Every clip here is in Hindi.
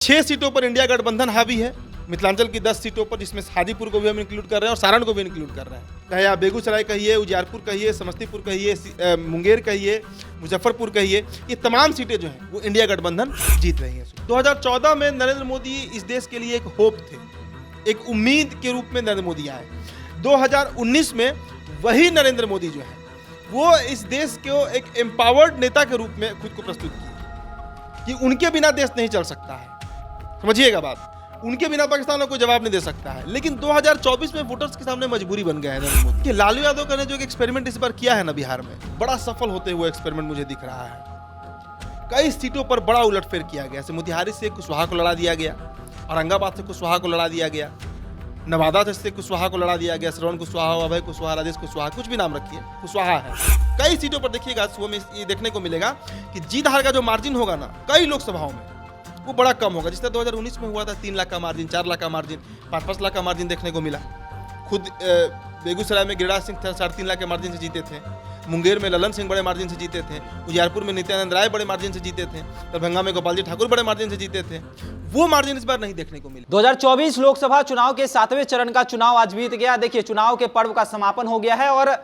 6 सीटों पर इंडिया गठबंधन हावी है। मिथिलांचल की 10 सीटों पर, जिसमें हाजीपुर को भी हम इंक्लूड कर रहे हैं और सारण को भी इंक्लूड कर रहे हैं। चाहे आप बेगूसराय कहिए, उजियारपुर कहिए, समस्तीपुर कहिए, मुंगेर कहिए, मुजफ्फरपुर कहिए, ये तमाम सीटें जो हैं वो इंडिया गठबंधन जीत रही हैं। 2014 में नरेंद्र मोदी इस देश के लिए एक होप थे, एक उम्मीद के रूप में नरेंद्र मोदी आए। 2019 में वही नरेंद्र मोदी जो है वो इस देश को एक एम्पावर्ड नेता के रूप में खुद को प्रस्तुत किए कि उनके बिना देश नहीं चल सकता है। समझिएगा बात, उनके बिना पाकिस्तान को कोई जवाब नहीं दे सकता है। लेकिन 2024 में वोटर्स के सामने मजबूरी बन गया है नरेंद्र मोदी कि लालू यादव ने जो एक एक्सपेरिमेंट इस बार किया है ना बिहार में, बड़ा सफल होते हुए एक्सपेरिमेंट मुझे दिख रहा है। कई सीटों पर बड़ा उलटफेर किया गया। जैसे मोतिहारी से कुशवाहा को लड़ा दिया गया, औरंगाबाद से कुशवाहा को लड़ा दिया गया, नवादा से कुशवाहा को लड़ा दिया गया, श्रवण कुशवाहा, अभय कुशवाहा, राजेश कुशवाहा, कुछ भी नाम रखिए, कुशवाहा है। कई सीटों पर देखिएगा सुबह में ये देखने को मिलेगा कि जीत हार का जो मार्जिन होगा ना कई लोकसभाओं में वो बड़ा कम होगा। जिस तरह 2019 में हुआ था 3 लाख का मार्जिन, 4 लाख का मार्जिन, 5-5 लाख का मार्जिन देखने को मिला। खुद बेगूसराय में गिरिराज सिंह 3.5 लाख के मार्जिन से जीते थे, मुंगेर में ललन सिंह बड़े मार्जिन से जीते थे, उजियारपुर में नित्यानंद राय बड़े मार्जिन से जीते थे, दरभंगा में गोपाल जी ठाकुर बड़े मार्जिन से जीते थे। वो मार्जिन इस बार नहीं देखने को मिले। 2024 लोकसभा चुनाव के 7वें चरण का चुनाव आज बीत गया। देखिए, चुनाव के पर्व का समापन हो गया है और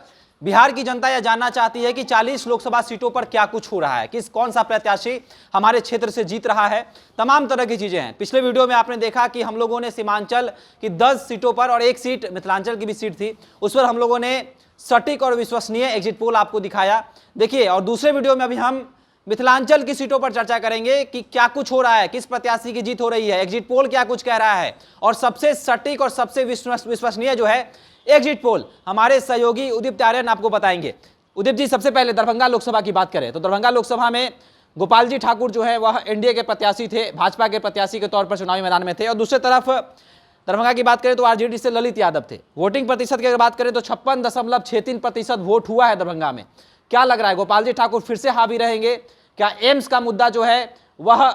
बिहार की जनता यह जानना चाहती है कि 40 लोकसभा सीटों पर क्या कुछ हो रहा है, कौन सा प्रत्याशी हमारे क्षेत्र से जीत रहा है, तमाम तरह की चीजें हैं। पिछले वीडियो में आपने देखा कि हम लोगों ने सीमांचल की 10 सीटों पर और एक सीट मिथिलांचल की भी सीट थी, उस पर हम लोगों ने सटीक और विश्वसनीय एग्जिट पोल आपको दिखाया। देखिए, और दूसरे वीडियो में अभी हम मिथिलांचल की सीटों पर चर्चा करेंगे कि क्या कुछ हो रहा है, किस प्रत्याशी की जीत हो रही है, एग्जिट पोल क्या कुछ कह रहा है, और सबसे सटीक और सबसे विश्वसनीय जो है एग्जिट पोल हमारे सहयोगी उदित आर्यन आपको बताएंगे। उदित जी, सबसे पहले दरभंगा लोकसभा की बात करें तो दरभंगा लोकसभा में गोपाल जी ठाकुर जो है वह एनडीए के प्रत्याशी थे, भाजपा के प्रत्याशी के तौर पर चुनावी मैदान में थे। और दूसरी तरफ दरभंगा की बात करें तो आरजेडी से ललित यादव थे। वोटिंग प्रतिशत की अगर बात करें तो 56.63% वोट हुआ है दरभंगा में। क्या लग रहा है, गोपाल जी ठाकुर फिर से हावी रहेंगे? क्या एम्स का मुद्दा जो है वह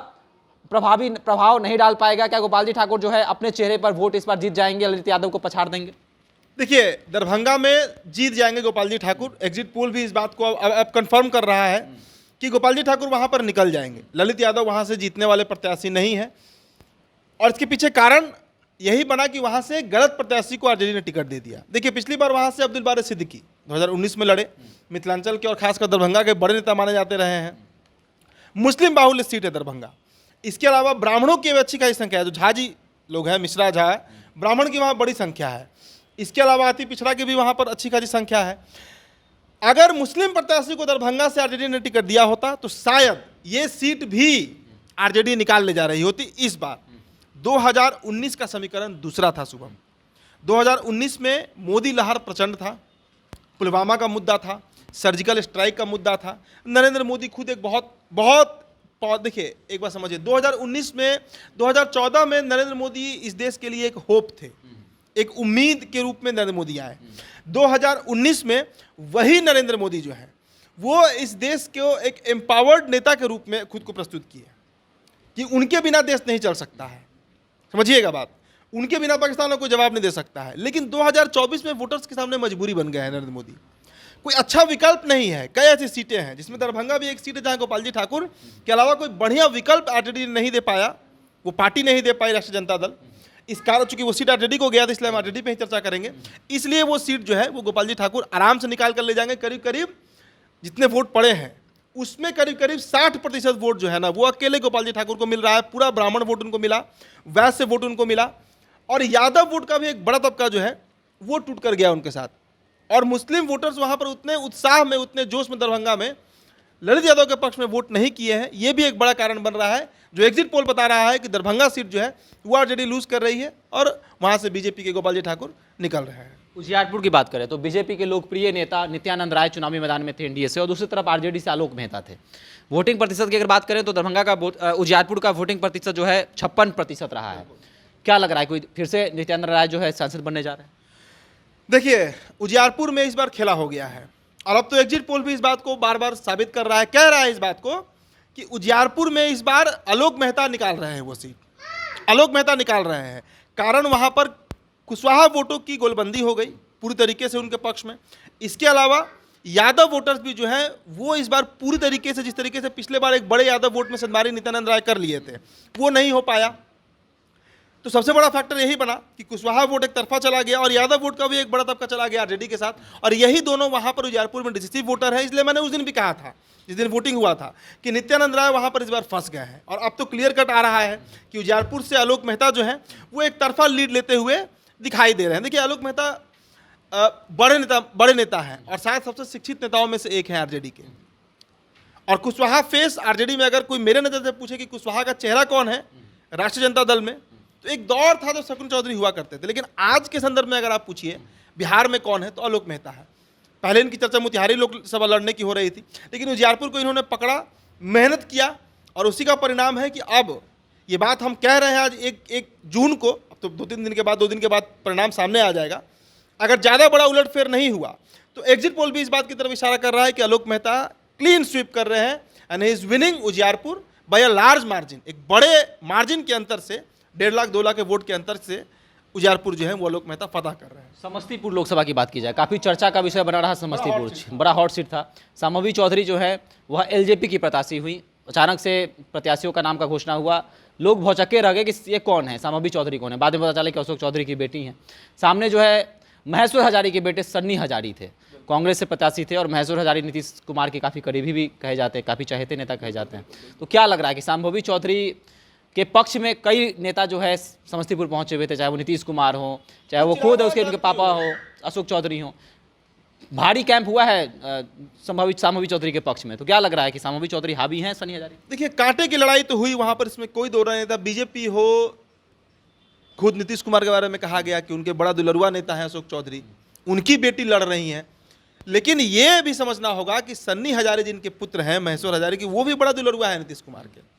प्रभाव नहीं डाल पाएगा? क्या गोपाल जी ठाकुर जो है अपने चेहरे पर वोट इस बार जीत जाएंगे, ललित यादव को पछाड़ देंगे? देखिए, दरभंगा में जीत जाएंगे गोपाल जी ठाकुर। एग्जिट पोल भी इस बात को अब कंफर्म कर रहा है कि गोपाल जी ठाकुर वहां पर निकल जाएंगे। ललित यादव वहां से जीतने वाले प्रत्याशी नहीं है और इसके पीछे कारण यही बना कि वहां से गलत प्रत्याशी को आरजेडी ने टिकट दे दिया। देखिए, पिछली बार वहां से अब्दुल बारी सिद्दीकी 2019 में लड़े, मिथिलांचल के और खासकर दरभंगा के बड़े नेता माने जाते रहे हैं। मुस्लिम बाहुल्य सीट है दरभंगा। इसके अलावा ब्राह्मणों की अच्छी खासी संख्या है, जो झा जी लोग हैं, मिश्रा झा है, ब्राह्मण की वहाँ बड़ी संख्या है। इसके अलावा अति पिछड़ा की भी वहाँ पर अच्छी खासी संख्या है। अगर मुस्लिम प्रत्याशी को दरभंगा से आरजेडी ने टिकट दिया होता तो शायद ये सीट भी आरजेडी निकाल ले जा रही होती। इस बार 2019 का समीकरण दूसरा था। शुभम, 2019 में मोदी लहर प्रचंड था, पुलवामा का मुद्दा था, सर्जिकल स्ट्राइक का मुद्दा था। नरेंद्र मोदी खुद एक बहुत देखिए, एक बार समझिए, 2014 में नरेंद्र मोदी इस देश के लिए एक होप थे, एक उम्मीद के रूप में नरेंद्र मोदी आए। 2019 में वही नरेंद्र मोदी जो है वो इस देश को एक एम्पावर्ड नेता के रूप में खुद को प्रस्तुत किए कि उनके बिना देश नहीं चल सकता है। समझिएगा बात, उनके बिना पाकिस्तान को कोई जवाब नहीं दे सकता है। लेकिन 2024 में वोटर्स के सामने मजबूरी बन गया है नरेंद्र मोदी। कोई अच्छा विकल्प नहीं है। कई ऐसी सीटें हैं, जिसमें दरभंगा भी एक सीट है जहां गोपाल जी ठाकुर के अलावा कोई बढ़िया विकल्प आरजेडी नहीं दे पाया, वो पार्टी नहीं दे पाई, राष्ट्रीय जनता दल। इस कारण चूंकि वो सीट आरजेडी को गया था, इसलिए हम आरजेडी पे ही चर्चा करेंगे। इसलिए वो सीट जो है वो गोपाल जी ठाकुर आराम से निकाल कर ले जाएंगे। करीब करीब जितने वोट पड़े हैं उसमें करीब करीब 60% वोट जो है ना वो अकेले गोपाल जी ठाकुर को मिल रहा है। पूरा ब्राह्मण वोट उनको मिला, वैश्य वोट उनको मिला, और यादव वोट का भी एक बड़ा तबका जो है वो टूट कर गया उनके साथ। और मुस्लिम वोटर्स वहाँ पर उतने उत्साह में, उतने जोश में दरभंगा में ललित यादव के पक्ष में वोट नहीं किए हैं। ये भी एक बड़ा कारण बन रहा है, जो एग्जिट पोल बता रहा है कि दरभंगा सीट जो है वो आरजेडी लूज कर रही है और वहाँ से बीजेपी के गोपाल जी ठाकुर निकल रहे हैं। उजियारपुर की बात करें तो बीजेपी के लोकप्रिय नेता नित्यानंद राय चुनावी मैदान में थे एनडीए से, और दूसरी तरफ आरजेडी से आलोक मेहता थे। वोटिंग प्रतिशत की अगर बात करें तो दरभंगा का उजियारपुर का वोटिंग प्रतिशत जो है 56% रहा है। क्या लग रहा है, कोई फिर से नित्यानंद राय जो है सांसद बनने जा रहे हैं? देखिए, उजियारपुर में इस बार खेला हो गया है और अब तो एग्जिट पोल भी इस बात को बार बार साबित कर रहा है, कह रहा है इस बात को कि उजियारपुर में इस बार आलोक मेहता निकाल रहे हैं। वो सीट आलोक मेहता निकाल रहे हैं, कारण वहाँ पर कुशवाहा वोटों की गोलबंदी हो गई पूरी तरीके से उनके पक्ष में। इसके अलावा यादव वोटर्स भी जो है वो इस बार पूरी तरीके से, जिस तरीके से पिछले बार एक बड़े यादव वोट में सदमारी नित्यानंद राय कर लिए थे, वो नहीं हो पाया। तो सबसे बड़ा फैक्टर यही बना कि कुशवाहा वोट एक तरफा चला गया और यादव वोट का भी एक बड़ा तबका चला गया आरजेडी के साथ, और यही दोनों वहां पर उजियारपुर में डिसिसिव वोटर है। इसलिए मैंने उस दिन भी कहा था, जिस दिन वोटिंग हुआ था, कि नित्यानंद राय वहां पर इस बार फंस गए हैं। और अब तो क्लियर कट आ रहा है कि उजियारपुर से आलोक मेहता जो है वो एक तरफा लीड लेते हुए दिखाई दे रहे हैं। देखिए, आलोक मेहता बड़े नेता हैं और शायद सबसे शिक्षित नेताओं में से एक हैं आरजेडी के। और कुशवाहा फेस आरजेडी में अगर कोई मेरे नजर से पूछे कि कुशवाहा का चेहरा कौन है राष्ट्रीय जनता दल में, तो एक दौर था जब शकुन चौधरी हुआ करते थे, लेकिन आज के संदर्भ में अगर आप पूछिए बिहार में कौन है तो आलोक मेहता है। पहले इनकी चर्चा मोतिहारी लोकसभा लड़ने की हो रही थी, लेकिन उजियारपुर को इन्होंने पकड़ा, मेहनत किया, और उसी का परिणाम है कि अब ये बात हम कह रहे हैं आज 1 जून को, अब तो 2 दिन के बाद परिणाम सामने आ जाएगा। अगर ज़्यादा बड़ा उलटफेर नहीं हुआ तो एग्जिट पोल भी इस बात की तरफ इशारा कर रहा है कि आलोक मेहता क्लीन स्वीप कर रहे हैं and he is winning Ujiarpur by a large margin. एक बड़े मार्जिन के अंतर से, 1.5 लाख 2 लाख के वोट के अंतर से उजियारपुर जो है वो आलोक मेहता फतह कर रहे हैं। समस्तीपुर लोकसभा की बात की जाए, काफ़ी चर्चा का विषय बना रहा समस्तीपुर, बड़ा हॉट सीट था। शांभवी चौधरी जो है वह एलजेपी की प्रत्याशी हुई, अचानक से प्रत्याशियों का नाम का घोषणा हुआ, लोग भौचक्के रह गए कि ये कौन है, शांभवी चौधरी कौन है। बाद में पता चला कि अशोक चौधरी की बेटी हैं। सामने जो है महेश्वर हजारी के बेटे सन्नी हजारी थे, कांग्रेस से प्रत्याशी थे, और महेश्वर हजारी नीतीश कुमार के काफ़ी करीबी भी कहे जाते हैं, काफ़ी चहेते नेता कहे जाते हैं। तो क्या लग रहा है कि शांभवी चौधरी के पक्ष में कई नेता जो है समस्तीपुर पहुंचे हुए थे, चाहे वो नीतीश कुमार हो, चाहे वो खुद उसके उनके पापा हो अशोक चौधरी हो, भारी कैंप हुआ है शांभवी चौधरी के पक्ष में। तो क्या लग रहा है कि शांभवी चौधरी हावी हैं सन्नी हजारी? देखिए, कांटे की लड़ाई तो हुई वहां पर, इसमें कोई दो राय नहीं था। बीजेपी हो, खुद नीतीश कुमार के बारे में कहा गया कि उनके बड़ा दुलरुआ नेता है अशोक चौधरी, उनकी बेटी लड़ रही हैं। लेकिन ये भी समझना होगा कि सन्नी हजारी जिनके पुत्र हैं महेश्वर हजारी की, वो भी बड़ा दुलरुआ है नीतीश कुमार के।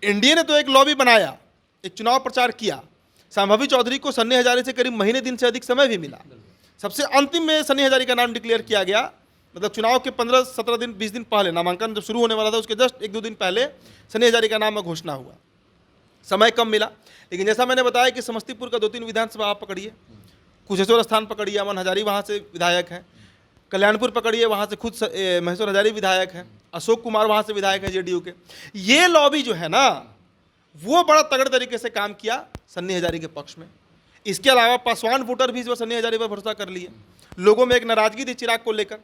एनडीए ने तो एक लॉबी बनाया, एक चुनाव प्रचार किया। शांभवी चौधरी को सन्नी हजारी से करीब महीने दिन से अधिक समय भी मिला। सबसे अंतिम में सन्नी हजारी का नाम डिक्लेयर किया गया, मतलब चुनाव के 15-17 दिन 20 दिन पहले, नामांकन जब शुरू होने वाला था उसके जस्ट 1-2 दिन पहले सन्नी हजारी का नाम का घोषणा हुआ। समय कम मिला, लेकिन जैसा मैंने बताया कि समस्तीपुर का 2-3 विधानसभा आप पकड़िए, कुशेश्वर स्थान पकड़िए, अमन हजारी वहाँ से विधायक हैं, कल्याणपुर पकड़िए, वहाँ से खुद महेश्वर हजारी विधायक हैं, अशोक कुमार वहाँ से विधायक हैं जेडीयू के। ये लॉबी जो है ना, वो बड़ा तगड़े तरीके से काम किया सन्नी हजारी के पक्ष में। इसके अलावा पासवान वोटर भी इस बार सन्नी हजारी पर भरोसा कर लिए। लोगों में एक नाराजगी थी चिराग को लेकर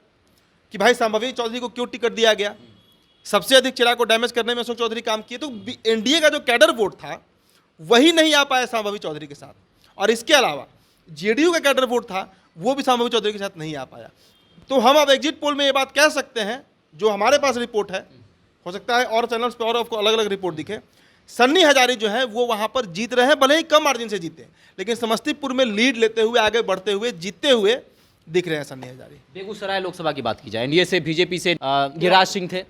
कि भाई शांभवी चौधरी को क्यों टिकट दिया गया, सबसे अधिक चिराग को डैमेज करने में अशोक चौधरी काम किए। तो एनडीए का जो कैडर वोट था वही नहीं आ पाया शांभवी चौधरी के साथ, और इसके अलावा जेडीयू का कैडर वोट था वो भी शांभवी चौधरी के साथ नहीं आ पाया। तो हम अब एग्जिट पोल में ये बात कह सकते हैं, जो हमारे पास रिपोर्ट है, हो सकता है और चैनल्स पे और आपको अलग अलग रिपोर्ट दिखे, सन्नी हजारी जो है वो वहां पर जीत रहे हैं, भले ही कम मार्जिन से जीते, लेकिन समस्तीपुर में लीड लेते हुए, आगे बढ़ते हुए, जीतते हुए दिख रहे हैं सन्नी हजारी। बेगूसराय लोकसभा की बात की जाए, एनडीए से बीजेपी से गिरिराज सिंह थे,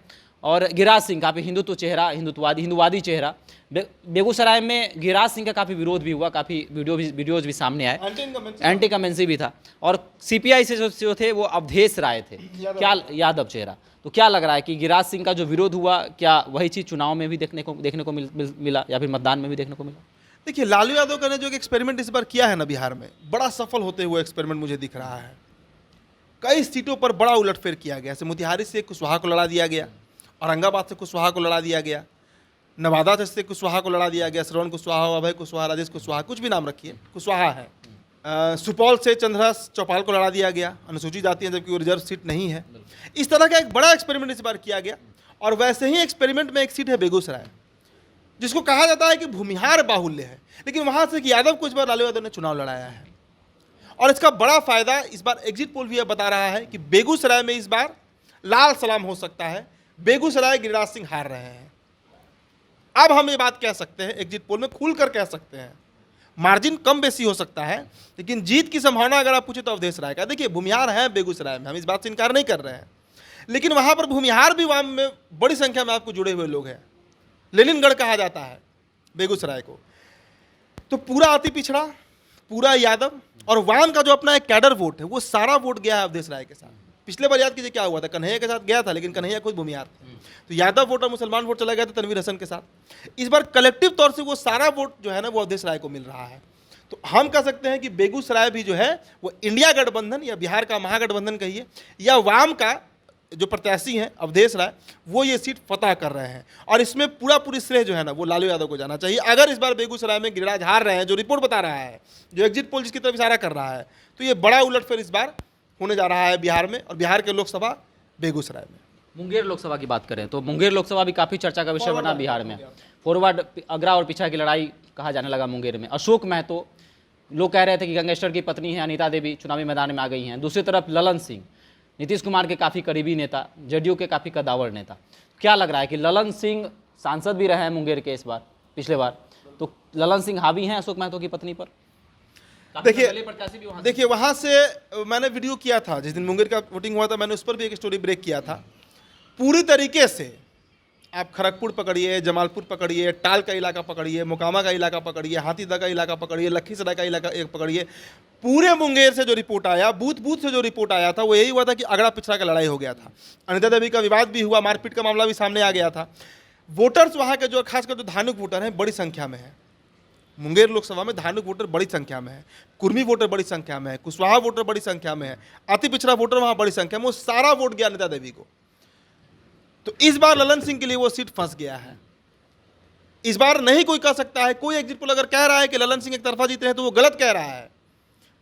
और गिरिराज सिंह काफ़ी हिंदुत्व चेहरा, हिंदुवादी चेहरा। बेगूसराय में गिरिराज सिंह का काफ़ी विरोध भी हुआ, काफ़ी वीडियोज भी सामने आए, एंटी कमेंसी भी था। और सीपीआई से जो थे वो अवधेश राय थे, क्या यादव चेहरा। तो क्या लग रहा है कि गिरिराज सिंह का जो विरोध हुआ, क्या वही चीज़ चुनाव में भी देखने को मिला, या फिर मतदान में भी देखने को मिला? देखिए, लालू यादव का ने जो एक एक्सपेरिमेंट इस बार किया है ना बिहार में, बड़ा सफल होते हुए एक्सपेरिमेंट मुझे दिख रहा है। कई सीटों पर बड़ा उलटफेर किया गया, जैसे मोतिहारी से कुशवाहा को लड़ा दिया गया, औरंगाबाद से कुशवाहा को लड़ा दिया गया, नवादा से कुशवाहा को लड़ा दिया गया, श्रवण कुशवाहा, अभय कुशवाहा, राजेश कुशवाहा, कुछ भी नाम रखिए, कुशवाहा है। सुपौल से चंद्रहास चौपाल को लड़ा दिया गया, अनुसूचित जाति है जबकि वो रिजर्व सीट नहीं है। इस तरह का एक बड़ा एक्सपेरिमेंट इस बार किया गया। और वैसे ही एक्सपेरिमेंट में एक सीट है बेगूसराय, जिसको कहा जाता है कि भूमिहार बाहुल्य है, लेकिन वहाँ से यादव को इस बार लालू यादव ने चुनाव लड़ाया है। और इसका बड़ा फायदा इस बार एग्जिट पोल भी यह बता रहा है कि बेगूसराय में इस बार लाल सलाम हो सकता है। बेगूसराय गिरिराज सिंह हार रहे हैं। अब हम ये बात कह सकते हैं, एग्जिट पोल में खुलकर कह सकते हैं, मार्जिन कम बेसी हो सकता है, लेकिन जीत की संभावना अगर आप पूछे तो अवधेश राय का। देखिए, भूमिहार है बेगूसराय में, हम इस बात से इनकार नहीं कर रहे हैं, लेकिन वहां पर भूमिहार भी वाम में बड़ी संख्या में आपको जुड़े हुए लोग हैं। लेनिनगढ़ कहा जाता है बेगूसराय को। तो पूरा अति पिछड़ा, पूरा यादव, और वाम का जो अपना एक कैडर वोट है वो सारा वोट गया है अवधेश राय के साथ। पिछले बार याद कीजिए क्या हुआ था, कन्हैया के साथ गया था, लेकिन कन्हैया खुद भूमिहार थे, तो यादव वोट और मुसलमान वोट चला गया था तनवीर हसन के साथ। इस बार कलेक्टिव तौर से वो सारा वोट जो है ना वो अवधेश राय को मिल रहा है। तो हम कह सकते हैं कि बेगूसराय भी जो है वो इंडिया गठबंधन या बिहार का महागठबंधन कहिए या वाम का जो प्रत्याशी हैं अवधेश राय, वो ये सीट फतह कर रहे हैं। और इसमें पूरी श्रेय जो है ना वो लालू यादव को जाना चाहिए। अगर इस बार बेगूसराय में गिरिराज हार रहे हैं, जो रिपोर्ट बता रहा है, जो एग्जिट पोल जिसकी तरफ इशारा कर रहा है, तो ये बड़ा उलटफेर इस बार होने जा रहा है बिहार में, और बिहार के लोकसभा बेगूसराय में। मुंगेर लोकसभा की बात करें तो मुंगेर लोकसभा भी काफ़ी चर्चा का विषय बना बिहार में। फॉरवर्ड अगरा और पीछा की लड़ाई कहा जाने लगा मुंगेर में। अशोक महतो, लोग कह रहे थे कि गैंगस्टर की पत्नी है अनीता देवी, चुनावी मैदान में आ गई हैं। दूसरी तरफ ललन सिंह, नीतीश कुमार के काफ़ी करीबी नेता, जदयू के काफ़ी कदावर नेता। क्या लग रहा है कि ललन सिंह सांसद भी रहे हैं मुंगेर के इस बार, पिछले बार, तो ललन सिंह हावी हैं अशोक महतो की पत्नी पर? देखिए वहाँ से मैंने वीडियो किया था जिस दिन मुंगेर का वोटिंग हुआ था, मैंने उस पर भी एक स्टोरी ब्रेक किया था। पूरी तरीके से आप खड़गपुर पकड़िए, जमालपुर पकड़िए, टाल का इलाका पकड़िए, मोकामा का इलाका पकड़िए, हाथीदह का इलाका पकड़िए, लखीसराय का इलाका एक पकड़िए, पूरे मुंगेर से जो रिपोर्ट आया, बूथ से जो रिपोर्ट आया था, वो यही हुआ था कि अगड़ा पिछड़ा का लड़ाई हो गया था। अनिता देवी का विवाद भी हुआ, मारपीट का मामला भी सामने आ गया था। वोटर्स वहाँ के जो खासकर जो धानुक वोटर हैं बड़ी संख्या में है। मुंगेर लोकसभा में धानुक वोटर बड़ी संख्या में है, कुर्मी वोटर बड़ी संख्या में है, कुशवाहा वोटर बड़ी संख्या में है, अति पिछड़ा वोटर वहाँ बड़ी संख्या में, वो सारा वोट गया अनिता देवी को। तो इस बार ललन सिंह के लिए वो सीट फंस गया है। इस बार नहीं कोई कह सकता है, कोई एग्जिट पोल अगर कह रहा है कि ललन सिंह एक तरफा जीते हैं तो वो गलत कह रहा है।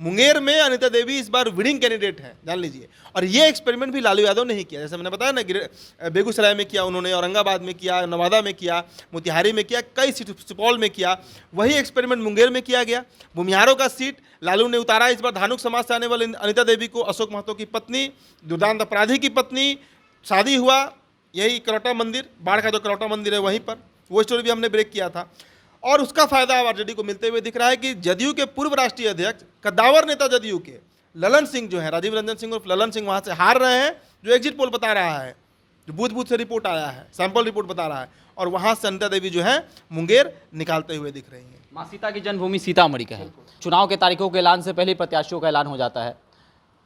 मुंगेर में अनिता देवी इस बार विनिंग कैंडिडेट है, जान लीजिए। और ये एक्सपेरिमेंट भी लालू यादव ने ही किया, जैसे मैंने बताया ना, बेगूसराय में किया उन्होंने, औरंगाबाद में किया, नवादा में किया, मोतिहारी में किया, कई सीट सुपौल में किया। वही एक्सपेरिमेंट मुंगेर में किया गया। बुमियारों का सीट लालू ने उतारा। इस बार धानुक समाज से आने वाले अनिता देवी को अशोक महतो की पत्नी, दुर्दांत अपराधी की पत्नी, शादी हुआ यही करौटा मंदिर, बाढ़ का जो करौटा मंदिर है वहीं पर, वो स्टोरी भी हमने ब्रेक किया था। और उसका फायदा अब आरजेडी को मिलते हुए दिख रहा है कि जदयू के पूर्व राष्ट्रीय अध्यक्ष, कद्दावर नेता जदयू के ललन सिंह जो है, राजीव रंजन सिंह और ललन सिंह वहाँ से हार रहे हैं, जो एग्जिट पोल बता रहा है, जो बूथ से रिपोर्ट आया है, सैंपल रिपोर्ट बता रहा है। और वहाँ से अनिता देवी जो है मुंगेर निकालते हुए दिख रही हैं। माँ सीता की जन्मभूमि सीतामढ़ी का है। चुनाव के तारीखों के ऐलान से पहले प्रत्याशियों का ऐलान हो जाता है।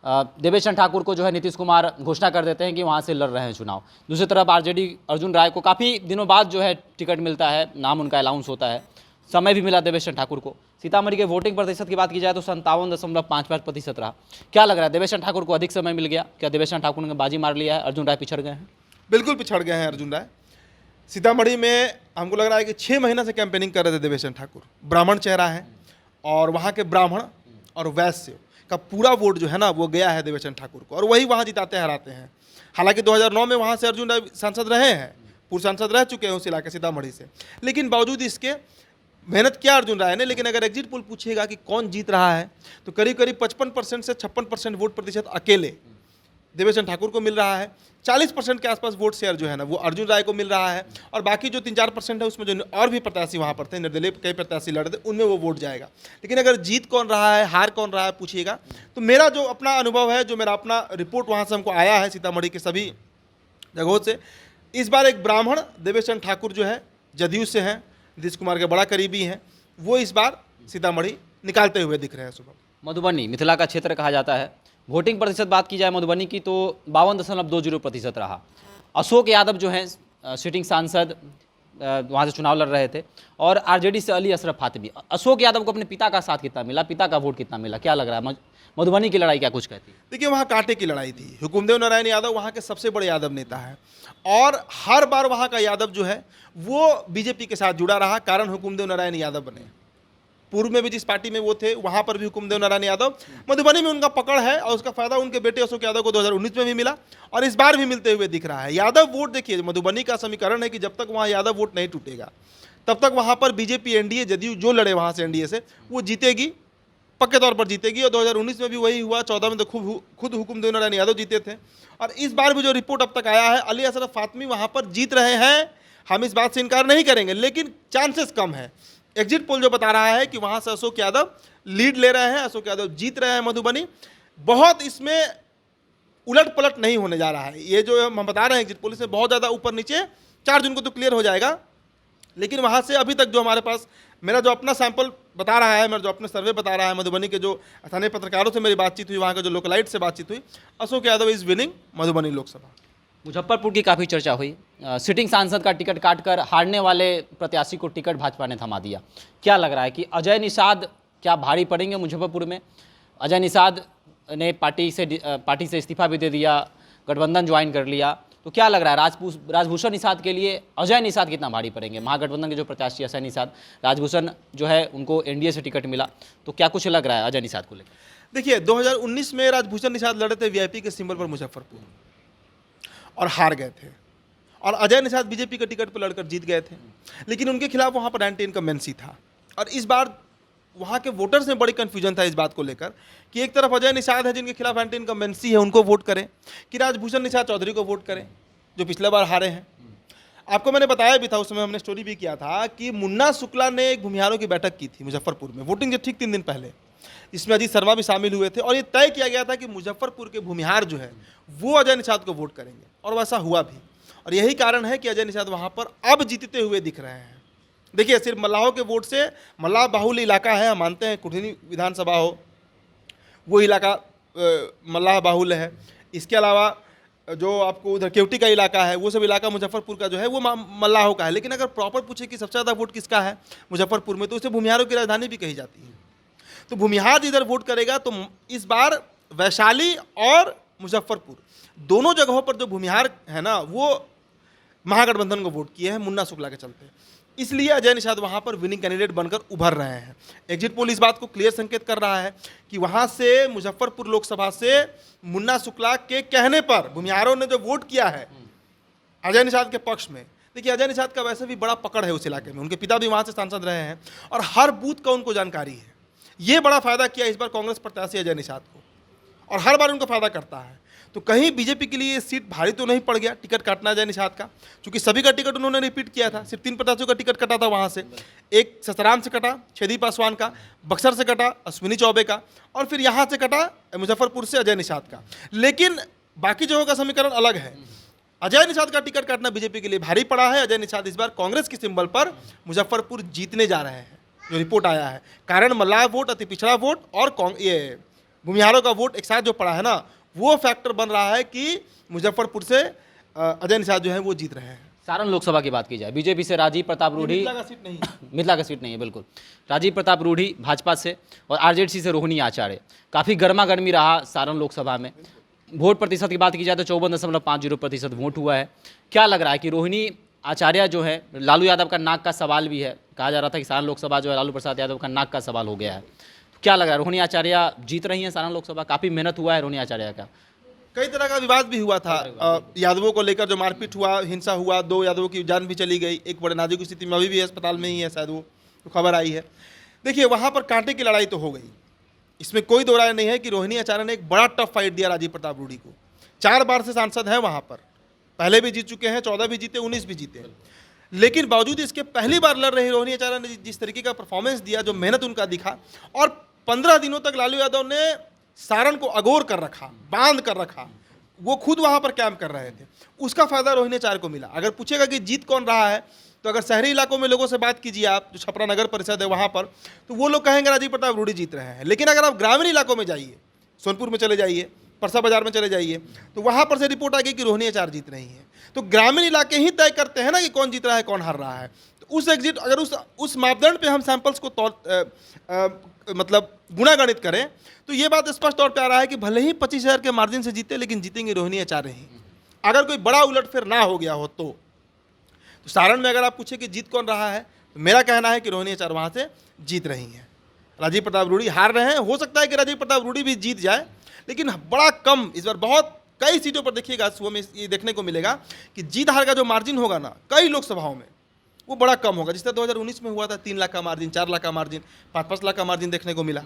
देवेश चंद्र ठाकुर को जो है नीतीश कुमार घोषणा कर देते हैं कि वहाँ से लड़ रहे हैं चुनाव। दूसरी तरफ आरजेडी अर्जुन राय को काफ़ी दिनों बाद जो है टिकट मिलता है, नाम उनका अनाउंस होता है, समय भी मिला देवेश चंद्र ठाकुर को। सीतामढ़ी के वोटिंग प्रतिशत की बात की जाए तो 57.55% रहा। क्या लग रहा है, देवेश चंद्र ठाकुर को अधिक समय मिल गया? क्या देवेश चंद्र ठाकुर ने बाजी मार लिया है, अर्जुन राय पिछड़ गए हैं? बिल्कुल पिछड़ गए हैं अर्जुन राय। सीतामढ़ी में हमको लग रहा है कि 6 महीना से कैंपेनिंग कर रहे थे देवेश चंद्र ठाकुर। ब्राह्मण चेहरा है और वहाँ के ब्राह्मण और वैश्य का पूरा वोट जो है ना वो गया है देवेश चंद्र ठाकुर को, और वही वहाँ जिताते हराते हैं। हालांकि 2009 में वहाँ से अर्जुन राय सांसद रहे हैं, पूर्व सांसद रह चुके हैं उस इलाके सीतामढ़ी से, लेकिन बावजूद इसके मेहनत किया अर्जुन राय ने। लेकिन अगर एग्जिट पोल पूछेगा कि कौन जीत रहा है तो करीब 55% से 56% वोट प्रतिशत अकेले देवेश चंद्र ठाकुर को मिल रहा है। 40% के आसपास वोट शेयर जो है ना वो अर्जुन राय को मिल रहा है, और बाकी जो 3-4% है उसमें जो और भी प्रत्याशी वहाँ पर थे, निर्दलीय कई प्रत्याशी लड़ रहे थे, उनमें वो वोट जाएगा। लेकिन अगर जीत कौन रहा है, हार कौन रहा है पूछिएगा तो मेरा जो अपना अनुभव है, जो मेरा अपना रिपोर्ट वहाँ से हमको आया है सीतामढ़ी के सभी जगहों से, इस बार एक ब्राह्मण देवेश चंद्र ठाकुर जो है जदयू से हैं, नीतीश कुमार के बड़ा करीबी हैं, वो इस बार सीतामढ़ी निकालते हुए दिख रहे हैं। सुबह मधुबनी मिथिला का क्षेत्र कहा जाता है। वोटिंग प्रतिशत बात की जाए मधुबनी की तो 52.20% रहा। अशोक यादव जो हैं सिटिंग सांसद वहाँ से चुनाव लड़ रहे थे, और आरजेडी से अली अशरफ फातमी। अशोक यादव को अपने पिता का साथ कितना मिला, पिता का वोट कितना मिला, क्या लग रहा है मधुबनी की लड़ाई क्या कुछ कहती है? देखिए वहाँ कांटे की लड़ाई थी। हुकुमदेव नारायण यादव वहाँ के सबसे बड़े यादव नेता हैं, और हर बार वहाँ का यादव जो है वो बीजेपी के साथ जुड़ा रहा, कारण हुकुमदेव नारायण यादव बने। पूर्व में भी जिस पार्टी में वो थे वहाँ पर भी हुकुमदेव नारायण यादव, मधुबनी में उनका पकड़ है, और उसका फायदा उनके बेटे अशोक यादव को 2019 में भी मिला और इस बार भी मिलते हुए दिख रहा है। यादव वोट देखिए, मधुबनी का समीकरण है कि जब तक वहाँ यादव वोट नहीं टूटेगा तब तक वहाँ पर बीजेपी एनडीए जदयू जो लड़े वहाँ से एनडीए से वो जीतेगी, पक्के तौर पर जीतेगी। और 2019 में भी वही हुआ, 14 में तो खुद हुकुमदेव नारायण यादव जीते थे। और इस बार भी जो रिपोर्ट अब तक आया है, अली अशरफ फातमी वहाँ पर जीत रहे हैं, हम इस बात से इनकार नहीं करेंगे, लेकिन चांसेस कम है। एग्जिट पोल जो बता रहा है कि वहाँ से अशोक यादव लीड ले रहे हैं, अशोक यादव जीत रहे हैं मधुबनी। बहुत इसमें उलट पलट नहीं होने जा रहा है। ये जो हम बता रहे हैं एग्जिट पोल से बहुत ज़्यादा ऊपर नीचे, 4 जून को तो क्लियर हो जाएगा। लेकिन वहाँ से अभी तक जो हमारे पास मेरा जो अपना सैंपल बता रहा है, मेरा जो अपना सर्वे बता रहा है, मधुबनी के जो स्थानीय पत्रकारों से मेरी बातचीत हुई, वहाँ के जो लोकलाइट से बातचीत हुई, अशोक यादव इज़ विनिंग मधुबनी लोकसभा। मुजफ्फरपुर की काफ़ी चर्चा हुई, सिटिंग सांसद का टिकट काटकर हारने वाले प्रत्याशी को टिकट भाजपा ने थमा दिया। क्या लग रहा है कि अजय निषाद क्या भारी पड़ेंगे मुजफ्फरपुर में? अजय निषाद ने पार्टी से इस्तीफा भी दे दिया, गठबंधन ज्वाइन कर लिया, तो क्या लग रहा है राजभूषण निषाद के लिए अजय निषाद कितना भारी पड़ेंगे? महागठबंधन के जो प्रत्याशी अजय निषाद, राजभूषण जो है उनको एनडीए से टिकट मिला, तो क्या कुछ लग रहा है अजय निषाद को लेकर? देखिए 2019 में राजभूषण निषाद लड़े थे वीआईपी के सिंबल पर मुजफ्फरपुर और हार गए थे, और अजय निषाद बीजेपी के टिकट पर लड़कर जीत गए थे, लेकिन उनके खिलाफ वहाँ पर एंटी इनकम्बेंसी था। और इस बार वहाँ के वोटर्स में बड़ी कन्फ्यूजन था इस बात को लेकर कि एक तरफ अजय निषाद है जिनके खिलाफ एंटी इनकम्बेंसी है, उनको वोट करें, कि राजभूषण निषाद चौधरी को वोट करें जो पिछले बार हारे हैं। आपको मैंने बताया भी था, उस समय हमने स्टोरी भी किया था कि मुन्ना शुक्ला ने एक भूमिहारों की बैठक की थी मुजफ्फरपुर में, वोटिंग के ठीक 3 दिन पहले, इसमें अजीत शर्मा भी शामिल हुए थे, और ये तय किया गया था कि मुजफ्फरपुर के भूमिहार जो है वो अजय निषाद को वोट करेंगे, और वैसा हुआ भी। और यही कारण है कि अजय निषाद वहाँ पर अब जीतते हुए दिख रहे हैं। देखिए सिर्फ मल्लाहों के वोट से, मल्लाह बाहुल इलाका है, हम मानते हैं कुठनी विधानसभा हो वो इलाका मल्लाह बाहुल है। इसके अलावा जो आपको उधर केवटी का इलाका है वो सब इलाका मुजफ्फरपुर का जो है वो मल्लाहों का है। लेकिन अगर प्रॉपर पूछे कि सबसे ज़्यादा वोट किसका है मुजफ्फरपुर में, तो उसे भूमिहारों की राजधानी भी कही जाती है। तो भूमिहार जिधर वोट करेगा, तो इस बार वैशाली और मुजफ्फरपुर दोनों जगहों पर जो भूमिहार है ना, वो महागठबंधन को वोट किए हैं मुन्ना शुक्ला के चलते। इसलिए अजय निषाद वहाँ पर विनिंग कैंडिडेट बनकर उभर रहे हैं। एग्जिट पोल इस बात को क्लियर संकेत कर रहा है कि वहाँ से मुजफ्फरपुर लोकसभा से मुन्ना शुक्ला के कहने पर भूमिहारों ने जो वोट किया है अजय निषाद के पक्ष में, देखिए अजय निषाद का वैसे भी बड़ा पकड़ है उस इलाके में, उनके पिता भी वहाँ से सांसद रहे हैं और हर बूथ का उनको जानकारी है। ये बड़ा फायदा किया इस बार कांग्रेस प्रत्याशी अजय निषाद को, और हर बार उनको फायदा करता है। तो कहीं बीजेपी के लिए सीट भारी तो नहीं पड़ गया टिकट काटना अजय निषाद का, क्योंकि सभी का टिकट उन्होंने रिपीट किया था। सिर्फ 3 प्रत्याशियों का टिकट कटा था वहाँ से, एक ससाराम से कटा छेदी पासवान का, बक्सर से कटा अश्विनी चौबे का, और फिर यहाँ से कटा मुजफ्फरपुर से अजय निषाद का। लेकिन बाकी जगहों का समीकरण अलग है। अजय निषाद का टिकट काटना बीजेपी के लिए भारी पड़ा है। अजय निषाद इस बार कांग्रेस के सिंबल पर मुजफ्फरपुर जीतने जा रहे हैं, जो रिपोर्ट आया है। कारण मल्लाह वोट, अति पिछड़ा वोट और ये भूमिहारों का वोट एक साथ जो पड़ा है ना, वो फैक्टर बन रहा है कि मुजफ्फरपुर से अजय निषाद जो है वो जीत रहे हैं। सारण लोकसभा की बात की जाए, बीजेपी से राजीव प्रताप रूढ़ी, मिथिला का सीट नहीं है, मिथिला का सीट नहीं है बिल्कुल। राजीव प्रताप रूढ़ी भाजपा से और आरजेडी से रोहिणी आचार्य, काफ़ी गर्मा गर्मी रहा सारण लोकसभा में। वोट प्रतिशत की बात की जाए तो 54.50% वोट हुआ है। क्या लग रहा है कि रोहिणी आचार्य जो है, लालू यादव का नाक का सवाल भी है, कहा जा रहा था कि सारण लोकसभा जो है लालू प्रसाद यादव का नाक का सवाल हो गया है, तो क्या लग रहा है रोहिणी आचार्य जीत रही हैं सारण लोकसभा? काफ़ी मेहनत हुआ है रोहिणी आचार्य का। कई तरह का विवाद भी हुआ था यादवों को लेकर, जो मारपीट हुआ, हिंसा हुआ, 2 यादवों की जान भी चली गई, एक बड़े नाजुक स्थिति में अभी भी अस्पताल में ही है शायद, वो तो खबर आई है। देखिए वहाँ पर कांटे की लड़ाई तो हो गई, इसमें कोई दो राय नहीं है कि रोहिणी आचार्य ने एक बड़ा टफ फाइट दिया राजीव प्रताप रूढ़ी को। 4 बार से सांसद हैं वहाँ पर, पहले भी जीत चुके हैं, 14 भी जीते, 19 भी जीते। लेकिन बावजूद इसके पहली बार लड़ रही रोहिणी आचार्य ने जिस तरीके का परफॉर्मेंस दिया, जो मेहनत उनका दिखा, और 15 दिनों तक लालू यादव ने सारण को अगोर कर रखा, बांध कर रखा, वो खुद वहाँ पर कैंप कर रहे थे, उसका फायदा रोहिणी आचार्य को मिला। अगर पूछेगा कि जीत कौन रहा है, तो अगर शहरी इलाकों में लोगों से बात कीजिए आप, जो छपरा नगर परिषद है वहाँ पर, तो वो लोग कहेंगे राजीव प्रताप रूढ़ी जीत रहे हैं। लेकिन अगर आप ग्रामीण इलाकों में जाइए, सोनपुर में चले जाइए, परसा बाजार में चले जाइए, तो वहाँ पर से रिपोर्ट आ गई कि रोहिणी आचार्य जीत रही है। तो ग्रामीण इलाके ही तय करते हैं ना कि कौन जीत रहा है, कौन हार रहा है। तो उस एग्जिट, अगर उस मापदंड पे हम सैंपल्स को मतलब गुणागणित करें, तो ये बात स्पष्ट तौर पे आ रहा है कि भले ही 25,000 के मार्जिन से जीते, लेकिन जीतेंगे रोहिणी आचार्य ही। अगर कोई बड़ा उलटफेर ना हो गया हो तो सारण में अगर आप पूछे कि जीत कौन रहा है, तो मेरा कहना है कि रोहिणी आचार्य वहाँ से जीत रही हैं। राजीव प्रताप रूढ़ी हार रहे हैं। हो सकता है कि राजीव प्रताप रूढ़ी भी जीत जाए, लेकिन बड़ा कम इस बार, बहुत कई सीटों पर देखिएगा सुबह में ये देखने को मिलेगा कि जीत हार का जो मार्जिन होगा ना कई लोकसभाओं में, वो बड़ा कम होगा। जिस तरह 2019 में हुआ था, 3 लाख का मार्जिन, 4 लाख का मार्जिन, 5-5 लाख का मार्जिन देखने को मिला।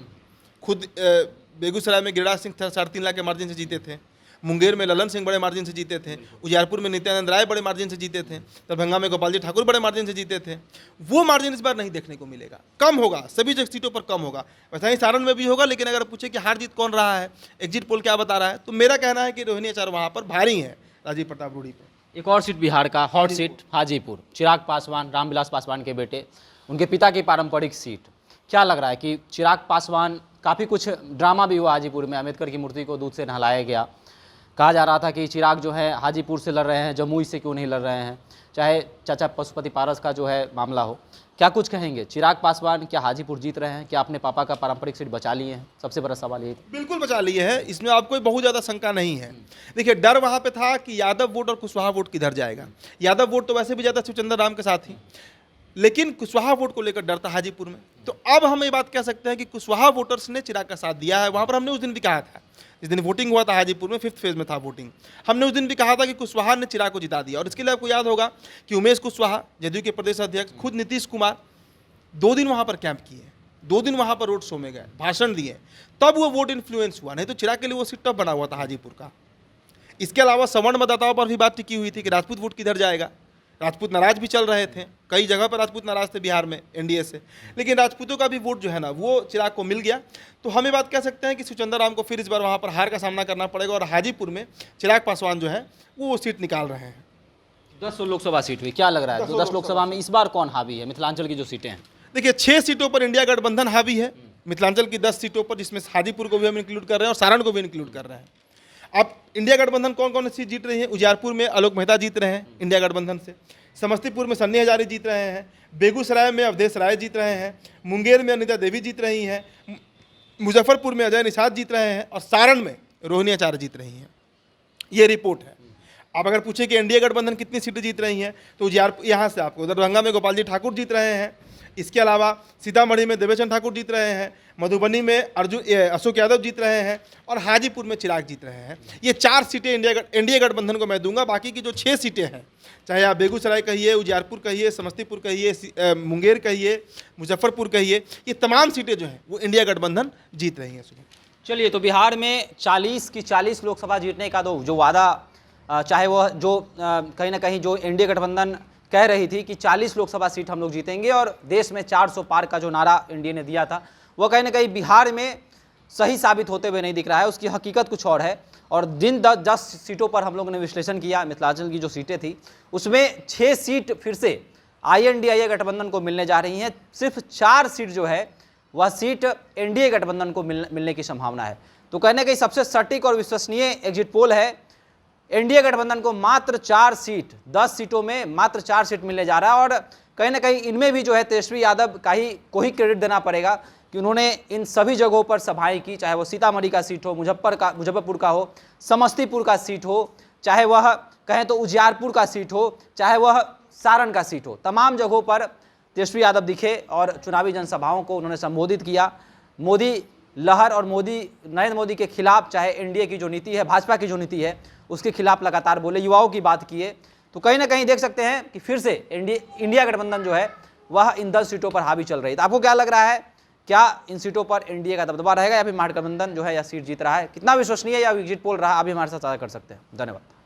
खुद बेगूसराय में गिरिराज सिंह 3.5 लाख के मार्जिन से जीते थे, मुंगेर में ललन सिंह बड़े मार्जिन से जीते थे, उजियारपुर में नित्यानंद राय बड़े मार्जिन से जीते थे, दरभंगा में गोपाल जी ठाकुर बड़े मार्जिन से जीते थे। वो मार्जिन इस बार नहीं देखने को मिलेगा, कम होगा, सभी सीटों पर कम होगा। वैसा ही सारण में भी होगा। लेकिन अगर पूछे कि हार जीत कौन रहा है, एग्जिट पोल क्या बता रहा है, तो मेरा कहना है कि रोहिणी आचार्य वहाँ पर भारी है राजीव प्रताप रूढ़ी पर। एक और सीट बिहार का हॉट सीट हाजीपुर, चिराग पासवान, रामविलास पासवान के बेटे, उनके पिता की पारंपरिक सीट। क्या लग रहा है कि चिराग पासवान, काफ़ी कुछ ड्रामा भी हुआ हाजीपुर में, अम्बेडकर की मूर्ति को दूध से नहलाया गया, कहा जा रहा था कि चिराग जो है हाजीपुर से लड़ रहे हैं, जमुई से क्यों नहीं लड़ रहे हैं, चाहे चाचा पशुपति पारस का जो है मामला हो। क्या कुछ कहेंगे? चिराग पासवान क्या हाजीपुर जीत रहे हैं? क्या अपने पापा का पारंपरिक सीट बचा लिए हैं? सबसे बड़ा सवाल ये। बिल्कुल बचा लिए है, इसमें आपको बहुत ज़्यादा शंका नहीं है। देखिए, डर वहाँ पे था कि यादव वोट और कुशवाहा वोट किधर जाएगा। यादव वोट तो वैसे भी ज़्यादा शिवचंद्र राम के साथ ही, लेकिन कुशवाहा वोट को लेकर डर था हाजीपुर में। तो अब हम ये बात कह सकते हैं कि कुशवाहा वोटर्स ने चिराग का साथ दिया है। वहाँ पर हमने उस दिन भी कहा था, जिस दिन वोटिंग हुआ था हाजीपुर में, 5th फेज में था वोटिंग, हमने उस दिन भी कहा था कि कुशवाहा ने चिराग को जिता दिया। और इसके लिए आपको याद होगा कि उमेश कुशवाहा, जदयू के प्रदेश अध्यक्ष, खुद नीतीश कुमार 2 दिन वहाँ पर कैंप किए, 2 दिन वहाँ पर रोड शो में गए, भाषण दिए, तब वो वोट इन्फ्लुएंस हुआ। नहीं तो चिराग के लिए वो सीट टफ बना हुआ था हाजीपुर का। इसके अलावा सवर्ण मतदाताओं पर भी बात टिकी हुई थी कि राजपूत वोट किधर जाएगा। राजपूत नाराज भी चल रहे थे, कई जगह पर राजपूत नाराज थे बिहार में एनडीए से, लेकिन राजपूतों का भी वोट जो है ना वो चिराग को मिल गया। तो हम ये बात कह सकते हैं कि शिवचंद्र राम को फिर इस बार वहाँ पर हार का सामना करना पड़ेगा और हाजीपुर में चिराग पासवान जो है वो सीट निकाल रहे हैं। 10 लोकसभा सीट हुई, क्या लग रहा है? 10 लोकसभा में इस बार कौन हावी है? मिथिलांचल की जो सीटें हैं, देखिए 6 सीटों पर इंडिया गठबंधन हावी है। मिथिलांचल की 10 सीटों पर, जिसमें हाजीपुर को भी हम इंक्लूड कर रहे हैं और सारण को भी इंक्लूड कर रहे हैं। अब इंडिया गठबंधन कौन कौन सी सीट जीत रही है? उजियारपुर में आलोक मेहता जीत रहे हैं इंडिया गठबंधन से, समस्तीपुर में सन्नी हजारी जीत रहे हैं, बेगूसराय में अवधेश राय जीत रहे हैं, मुंगेर में अनिता देवी जीत रही हैं, मुजफ्फरपुर में अजय निषाद जीत रहे हैं और सारण में रोहिणी आचार्य जीत रही हैं। ये रिपोर्ट है। आप अगर पूछे कि एनडीए गठबंधन कितनी सीटें जीत रही हैं तो उजियारपुर, यहाँ से आपको दरभंगा में गोपाल जी ठाकुर जीत रहे हैं, इसके अलावा सीतामढ़ी में देवेचंद ठाकुर जीत रहे हैं, मधुबनी में अशोक यादव जीत रहे हैं और हाजीपुर में चिराग जीत रहे हैं। ये 4 सीटें एनडीए गठबंधन को मैं दूंगा। बाकी की जो 6 सीटें हैं, चाहे आप बेगूसराय कहिए, उजियारपुर कहिए, समस्तीपुर कहिए, मुंगेर कहिए, मुजफ्फरपुर कहिए, ये तमाम सीटें जो हैं वो इंडिया गठबंधन जीत रही हैं। चलिए, तो बिहार में 40 की 40 लोकसभा जीतने का जो वादा, चाहे वह जो कहीं ना कहीं जो एनडीए गठबंधन कह रही थी कि 40 लोकसभा सीट हम लोग जीतेंगे और देश में 400 पार का जो नारा एनडीए ने दिया था, वह कहीं ना कहीं बिहार में सही साबित होते हुए नहीं दिख रहा है। उसकी हकीकत कुछ और है। और जिन 10 सीटों पर हम लोगों ने विश्लेषण किया, मिथिलांचल की जो सीटें थी उसमें 6 सीट फिर से INDIA गठबंधन को मिलने जा रही हैं। सिर्फ 4 सीट जो है वह सीट एनडीए गठबंधन को मिलने की संभावना है। तो कहने कहीं सबसे सटीक और विश्वसनीय एग्जिट पोल है, एनडीए गठबंधन को मात्र 4 सीट, 10 सीटों में मात्र 4 सीट मिलने जा रहा है। और कहीं ना कहीं इनमें भी जो है तेजस्वी यादव को ही क्रेडिट देना पड़ेगा कि उन्होंने इन सभी जगहों पर सभाएं की, चाहे वो सीतामढ़ी का सीट हो, मुजफ्फरपुर का हो, समस्तीपुर का सीट हो, चाहे वह कहें तो उजियारपुर का सीट हो, चाहे वह सारण का सीट हो, तमाम जगहों पर तेजस्वी यादव दिखे और चुनावी जनसभाओं को उन्होंने संबोधित किया। मोदी लहर और नरेंद्र मोदी के खिलाफ, चाहे एनडीए की जो नीति है, भाजपा की जो नीति है, उसके खिलाफ लगातार बोले, युवाओं की बात किए। तो कहीं ना कहीं देख सकते हैं कि फिर से इंडिया गठबंधन जो है वह इन 10 सीटों पर हावी चल रही है। तो आपको क्या लग रहा है, क्या इन सीटों पर एनडीए का दबदबा रहेगा या फिर महागठबंधन जो है या सीट जीत रहा है? कितना विश्वसनीय या एग्जिट पोल रहा, अभी हमारे साथ साझा कर सकते हैं। धन्यवाद।